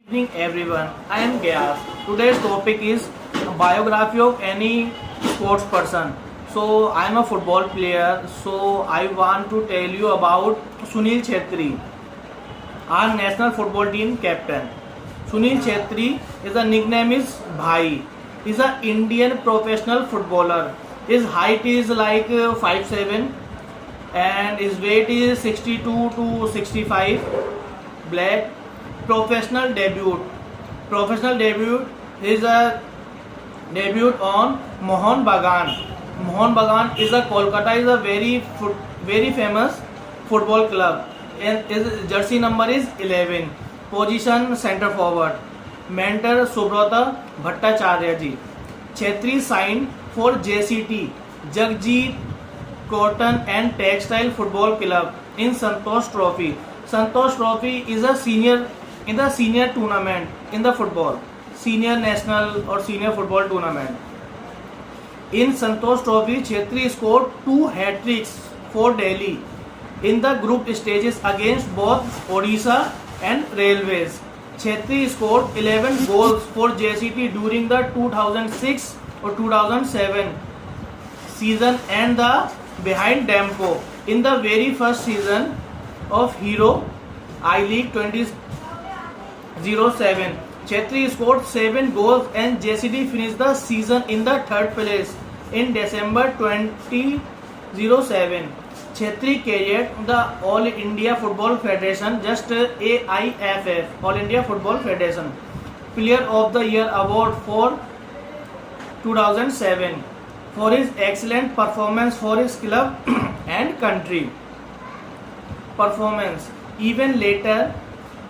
Evening everyone, I am Gyas. Today's topic is biography of any sports person. So I am a football player, so I want to tell you about Sunil Chhetri, our national football team captain. Sunil Chhetri, his nickname is Bhai. He is an Indian professional footballer. His height is like 5'7" and his weight is 62 to 65. Black. Professional debut is a debut on Mohun Bagan. Mohun Bagan is a Kolkata is a very famous football club, and his jersey number is 11. Position center forward. Mentor Subrata Bhattacharya ji. Chhetri signed for JCT Jagjit Cotton and Textile Football Club in Santosh Trophy. Santosh Trophy is a senior tournament in the football, senior national or senior football tournament. In Santosh Trophy, Chhetri scored 2 hat-tricks for Delhi in the group stages against both Odisha and Railways. Chhetri scored 11 goals for JCT during the 2006 or 2007 season and the behind Damco in the very first season of Hero I-League 2007. Chhetri scored 7 goals and JCT finished the season in the third place in December 2007. Chhetri carried the All India Football Federation, just AIFF, All India Football Federation, Player of the Year award for 2007 for his excellent performance for his club and country. Performance. Even later,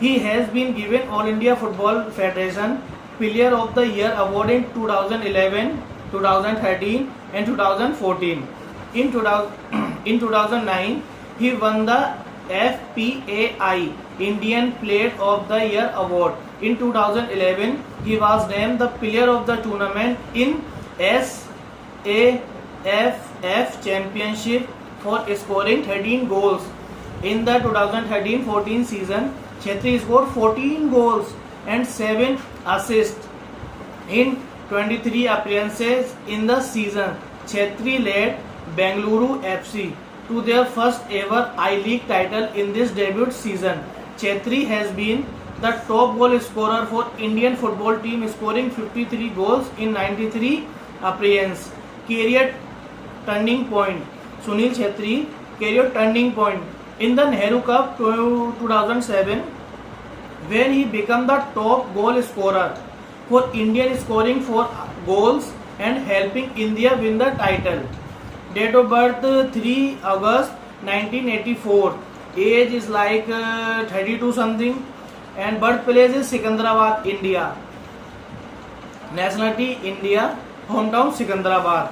he has been given All India Football Federation Player of the Year award in 2011, 2013 and 2014. In 2009, he won the FPAI Indian Player of the Year award. In 2011, he was named the Player of the Tournament in SAFF Championship for scoring 13 goals. In the 2013-14 season, Chhetri scored 14 goals and 7 assists in 23 appearances in the season. Chhetri led Bengaluru FC to their first ever I-League title in this debut season. Chhetri has been the top goal scorer for Indian football team, scoring 53 goals in 93 appearances. Career turning point. Sunil Chhetri career turning point in the Nehru Cup 2007, when he became the top goal scorer for Indian, scoring 4 goals and helping India win the title. Date of birth 3 August 1984. Age is like 32 something, and birthplace is Secunderabad, India. Nationality India. Hometown Secunderabad.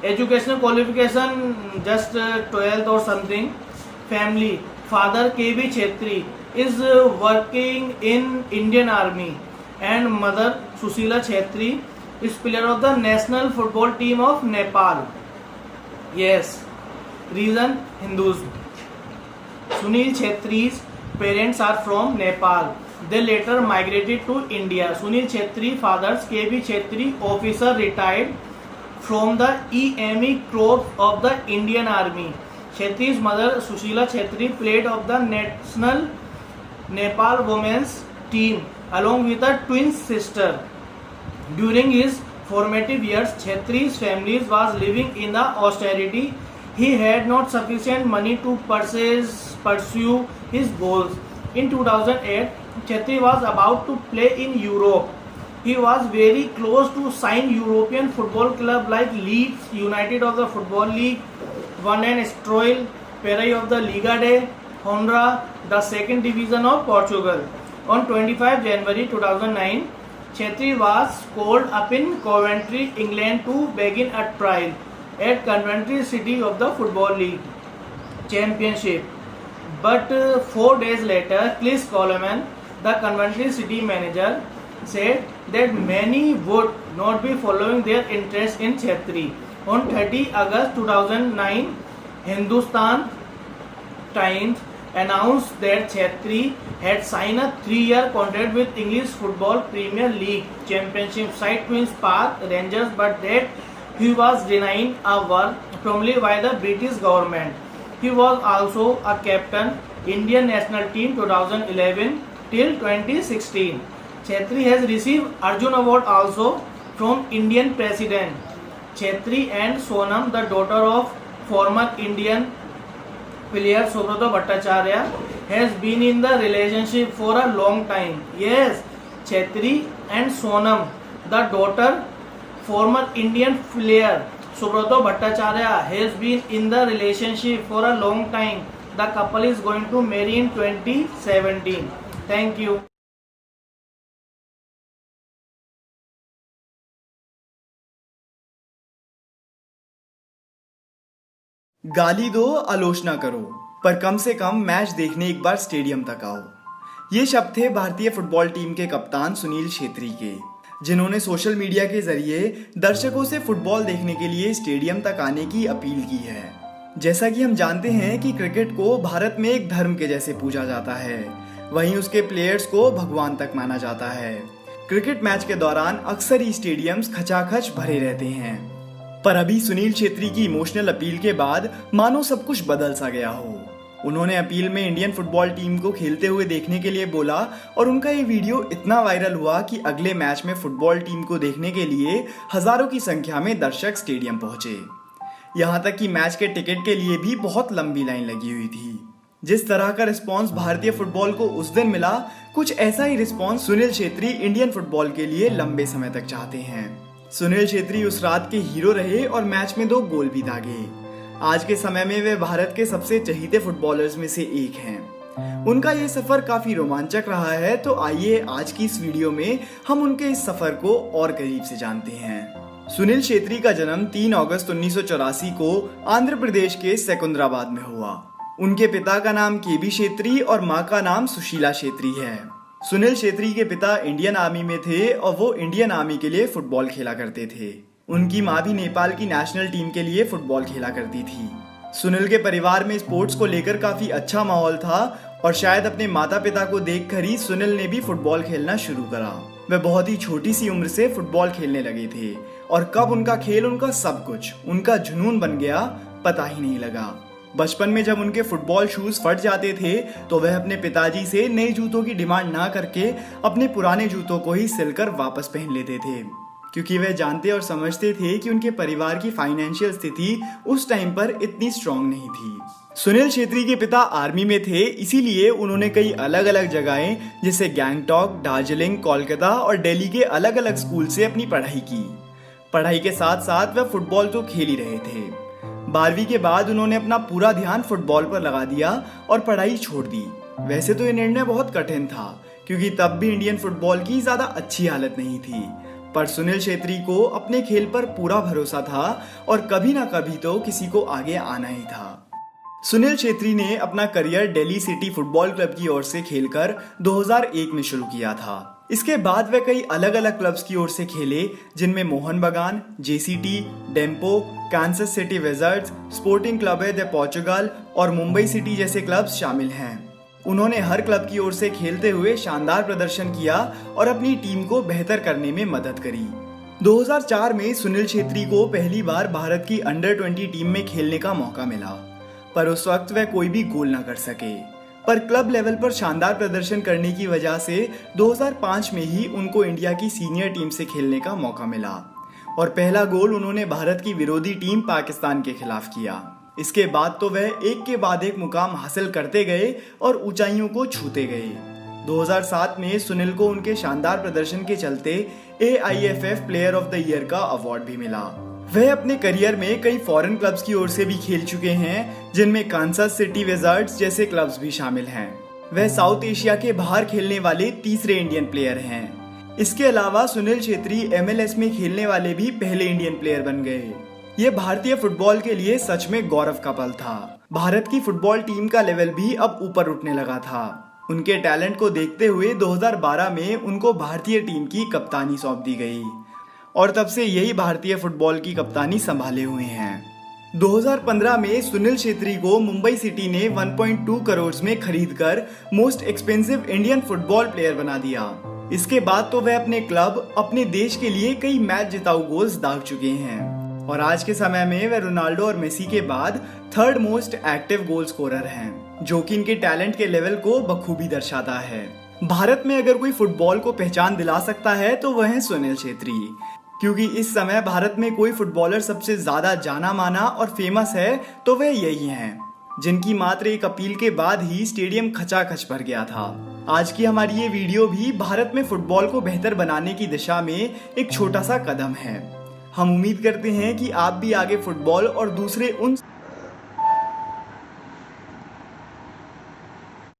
Educational qualification just 12th or something. Family. Father KB Chhetri is working in Indian Army, and mother Susila Chhetri is player of the national football team of Nepal. Yes. Reason Hinduism. Sunil Chhetri's parents are from Nepal. They later migrated to India. Sunil Chhetri fathers KB Chhetri, officer retired from the EME Corps of the Indian Army. Chhetri's mother Susila Chhetri played of the national Nepal women's team along with a twin sister. During his formative years, Chhetri's family was living in the austerity. He had not sufficient money to pursue his goals. In 2008, Chhetri was about to play in Europe. He was very close to sign European football club like Leeds United of the Football League, Van and Stroil Perai of the Liga de Honra, the second division of Portugal. On 25 January 2009, Chhetri was called up in Coventry, England to begin a trial at Coventry City of the Football League Championship. But 4 days later, Chris Coleman, the Coventry City manager, said that many would not be following their interest in Chhetri. On 30 August 2009, Hindustan Times announced that Chhetri had signed a 3-year contract with English Football Premier League Championship side Queen's Park Rangers, but that he was denied a work promptly by the British government. He was also a captain Indian national team 2011 till 2016. Chhetri has received Arjun Award also from Indian President. Chhetri and Sonam, the daughter of former Indian player Subrata Bhattacharya, has been in the relationship for a long time. Yes, Chhetri and Sonam, the daughter former Indian player Subrata Bhattacharya, has been in the relationship for a long time. The couple is going to marry in 2017. Thank you. गाली दो, आलोचना करो, पर कम से कम match देखने एक बार stadium तक आओ। ये शब्द थे भारतीय फुटबॉल टीम के कप्तान सुनील छेत्री के, जिन्होंने सोशल मीडिया के जरिए दर्शकों से फुटबॉल देखने के लिए स्टेडियम तक आने की अपील की है। जैसा कि हम जानते हैं कि क्रिकेट को भारत में एक धर्म के जैसे पूजा जाता है, वहीं उसके प्लेयर्स को भगवान तक माना जाता है। क्रिकेट मैच के दौरान अक्सर ही स्टेडियम्स खचाखच भरे रहते हैं, पर अभी सुनील छेत्री की इमोशनल अपील के बाद मानो सब कुछ बदल सा गया हो। उन्होंने अपील में इंडियन फुटबॉल टीम को खेलते हुए देखने के लिए बोला और उनका ये वीडियो इतना वायरल हुआ कि अगले मैच में फुटबॉल टीम को देखने के लिए हजारों की संख्या में दर्शक स्टेडियम पहुंचे। यहाँ तक कि मैच के टिकट के लिए भी बहुत लंबी लाइन लगी हुई थी। जिस तरह का रिस्पॉन्स भारतीय फुटबॉल को उस दिन मिला, कुछ ऐसा ही response Sunil Chhetri Indian football के लिए लंबे समय तक चाहते हैं। सुनील छेत्री उस रात के हीरो रहे और मैच में 2 गोल भी दागे। आज के समय में वे भारत के सबसे चहीते फुटबॉलर्स में से एक हैं। उनका ये सफर काफी रोमांचक रहा है, तो आइए आज की इस वीडियो में हम उनके इस सफर को और करीब से जानते हैं। सुनील छेत्री का जन्म 3 अगस्त 1984 को आंध्र प्रदेश के सेकुंद्राबाद में हुआ। उनके पिता का नाम केबी छेत्री और माँ का नाम सुशीला छेत्री है। सुनील छेत्री के पिता इंडियन आर्मी में थे और वो इंडियन आर्मी के लिए फुटबॉल खेला करते थे। उनकी माँ भी नेपाल की नेशनल टीम के लिए फुटबॉल खेला करती थी। सुनील के परिवार में स्पोर्ट्स को लेकर काफी अच्छा माहौल था और शायद अपने माता पिता को देखकर ही सुनील ने भी फुटबॉल खेलना शुरू करा। वे बहुत ही छोटी सी उम्र से फुटबॉल खेलने लगे थे और कब उनका खेल उनका सब कुछ, उनका जुनून बन गया, पता ही नहीं लगा। बचपन में जब उनके फुटबॉल शूज फट जाते थे तो वह अपने पिताजी से नए जूतों की डिमांड ना करके अपने पुराने जूतों को ही सिलकर वापस पहन लेते थे, क्योंकि वह जानते और समझते थे कि उनके परिवार की फाइनेंशियल स्थिति उस टाइम पर इतनी स्ट्रांग नहीं थी। सुनील छेत्री के पिता आर्मी में थे, इसीलिए उन्होंने कई अलग अलग जगहें जैसे गैंगटॉक, दार्जिलिंग, कोलकाता और दिल्ली के अलग अलग स्कूल से अपनी पढ़ाई की। पढ़ाई के साथ साथ वह फुटबॉल तो खेल ही रहे थे। 12वीं के बाद उन्होंने अपना पूरा ध्यान फुटबॉल पर लगा दिया और पढ़ाई छोड़ दी। वैसे तो ये निर्णय बहुत कठिन था, क्योंकि तब भी इंडियन फुटबॉल की ज्यादा अच्छी हालत नहीं थी, पर सुनील छेत्री को अपने खेल पर पूरा भरोसा था और कभी ना कभी तो किसी को आगे आना ही था। सुनील छेत्री ने अपना career Delhi city football club की ओर से खेलकर 2001 में शुरू किया था। इसके बाद वे कई अलग अलग क्लब्स की ओर से खेले, जिनमें Mohun Bagan, JCT, Dempo, Kansas City Wizards, Sporting Club de Portugal और मुंबई सिटी जैसे क्लब्स शामिल हैं। उन्होंने हर क्लब की ओर से खेलते हुए शानदार प्रदर्शन किया और अपनी टीम को बेहतर करने में मदद करी। 2004 में सुनील छेत्री को पहली बार भारत की अंडर 20 टीम में खेलने का मौका मिला, पर उस वक्त वह कोई भी गोल न कर सके। पर क्लब लेवल पर शानदार प्रदर्शन करने की वजह से 2005 में ही उनको इंडिया की सीनियर टीम से खेलने का मौका मिला और पहला गोल उन्होंने भारत की विरोधी टीम पाकिस्तान के खिलाफ किया। इसके बाद तो वह एक के बाद एक मुकाम हासिल करते गए और ऊंचाइयों को छूते गए। 2007 में सुनील को उनके शानदार प्रदर्शन के चलते AIFF player of the year का अवार्ड भी मिला। वह अपने करियर में कई फॉरेन क्लब्स की ओर से भी खेल चुके हैं, जिनमें कांसास सिटी विज़ार्ड्स जैसे क्लब्स भी शामिल हैं। वह साउथ एशिया के बाहर खेलने वाले तीसरे इंडियन प्लेयर हैं। इसके अलावा सुनील छेत्री MLS में खेलने वाले भी पहले इंडियन प्लेयर बन गए। ये भारतीय फुटबॉल के लिए सच में गौरव का पल था। भारत की फुटबॉल टीम का लेवल भी अब ऊपर उठने लगा था। उनके टैलेंट को देखते हुए 2012 में उनको भारतीय टीम की कप्तानी सौंप दी गई और तब से यही भारतीय फुटबॉल की कप्तानी संभाले हुए हैं। 2015 में सुनील छेत्री को मुंबई सिटी ने 1.2 करोड़ में खरीदकर most expensive Indian football player बना दिया। इसके बाद तो वह अपने क्लब, अपने देश के लिए कई मैच जिताऊ गोल्स दाग चुके हैं और आज के समय में वह रोनाल्डो और मेसी के बाद third most active goal scorer हैं, जो कि इनके टैलेंट के लेवल को बखूबी दर्शाता है। भारत में अगर कोई फुटबॉल को पहचान दिला सकता है तो वह है सुनील छेत्री, क्योंकि इस समय भारत में कोई फुटबॉलर सबसे ज्यादा जाना माना और फेमस है तो वह यही हैं, जिनकी मात्र एक अपील के बाद ही स्टेडियम खचाखच भर गया था। आज की हमारी ये वीडियो भी भारत में फुटबॉल को बेहतर बनाने की दिशा में एक छोटा सा कदम है। हम उम्मीद करते हैं कि आप भी आगे फुटबॉल और दूसरे उन